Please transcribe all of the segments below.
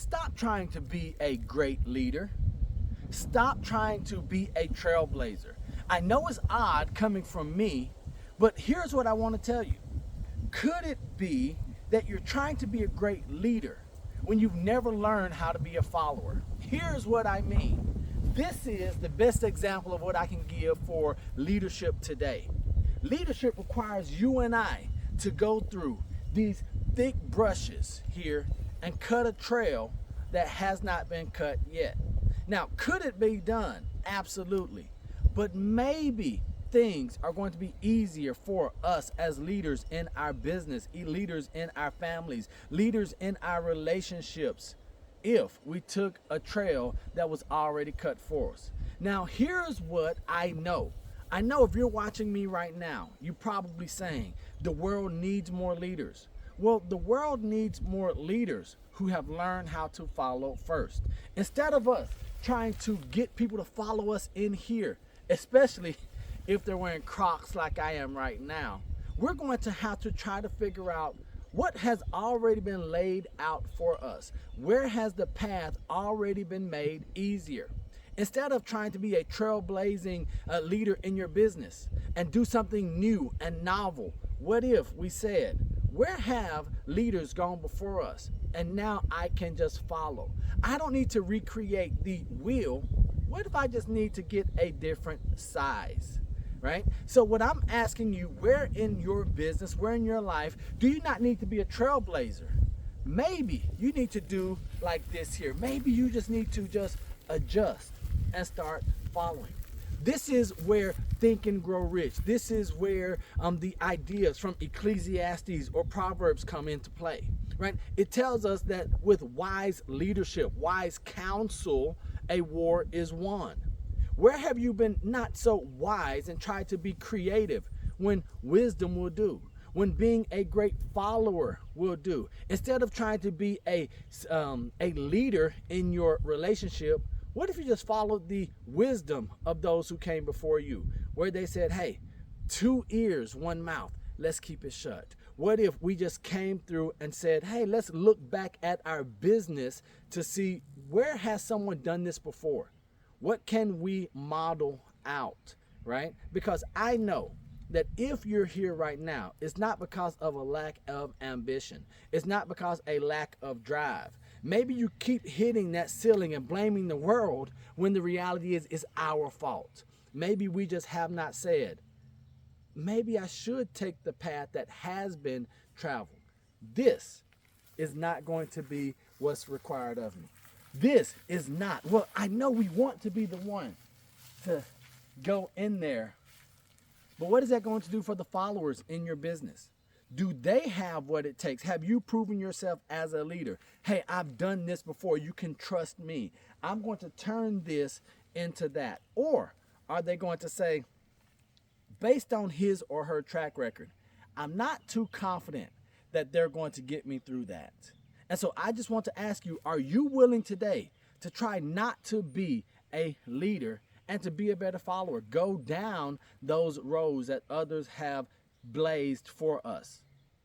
Stop trying to be a great leader. Stop trying to be a trailblazer. I know it's odd coming from me, but here's what I want to tell you. Could it be that you're trying to be a great leader when you've never learned how to be a follower? Here's what I mean. This is the best example of what I can give for leadership today. Leadership requires you and I to go through these thick brushes here and cut a trail that has not been cut yet. Now, could it be done? Absolutely. But maybe things are going to be easier for us as leaders in our business, leaders in our families, leaders in our relationships, if we took a trail that was already cut for us. Now, here's what I know. I know if you're watching me right now, you're probably saying the world needs more leaders. Well, the world needs more leaders who have learned how to follow first. Instead of us trying to get people to follow us in here, especially if they're wearing Crocs like I am right now, we're going to have to try to figure out what has already been laid out for us. Where has the path already been made easier? Instead of trying to be a trailblazing leader in your business and do something new and novel, what if we said, where have leaders gone before us? And now I can just follow. I don't need to recreate the wheel. What if I just need to get a different size? Right? So what I'm asking you, where in your business, where in your life, do you not need to be a trailblazer? Maybe you need to do like this here. Maybe you just need to just adjust and start following. This is where Think and Grow Rich. This is where the ideas from Ecclesiastes or Proverbs come into play, right? It tells us that with wise leadership, wise counsel, a war is won. Where have you been not so wise and tried to be creative when wisdom will do? When being a great follower will do? Instead of trying to be a leader in your relationship, what if you just followed the wisdom of those who came before you, where they said, hey, 2 ears, 1 mouth, let's keep it shut? What if we just came through and said, hey, let's look back at our business to see where has someone done this before? What can we model out, right? Because I know that if you're here right now, it's not because of a lack of ambition. It's not because a lack of drive. Maybe you keep hitting that ceiling and blaming the world when the reality is it's our fault. Maybe we just have not said, maybe I should take the path that has been traveled. This is not going to be what's required of me. This is not. Well, I know we want to be the one to go in there, but what is that going to do for the followers in your business? Do they have what it takes? Have you proven yourself as a leader? Hey, I've done this before. You can trust me. I'm going to turn this into that. Or are they going to say, based on his or her track record, I'm not too confident that they're going to get me through that? And so I just want to ask you, are you willing today to try not to be a leader and to be a better follower? Go down those roads that others have blazed for us.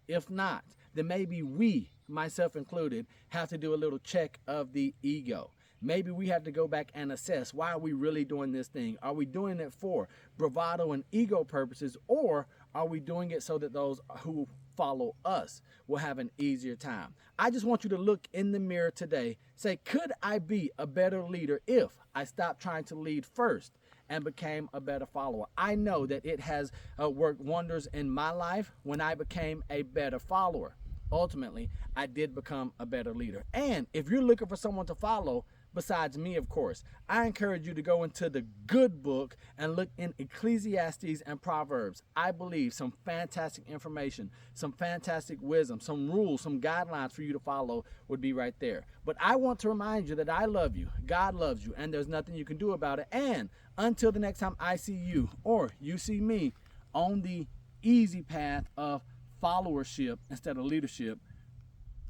If not, then maybe we, myself included, have to do a little check of the ego. Maybe we have to go back and assess, why are we really doing this thing? Are we doing it for bravado and ego purposes, or are we doing it so that those who follow us will have an easier time? I just want you to look in the mirror today, say, could I be a better leader if I stopped trying to lead first and became a better follower? I know that it has worked wonders in my life when I became a better follower. Ultimately, I did become a better leader. And if you're looking for someone to follow, besides me, of course, I encourage you to go into the good book and look in Ecclesiastes and Proverbs. I believe some fantastic information, some fantastic wisdom, some rules, some guidelines for you to follow would be right there. But I want to remind you that I love you, God loves you, and there's nothing you can do about it. And until the next time I see you or you see me on the easy path of followership instead of leadership,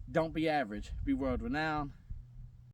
don't be average, be world renowned.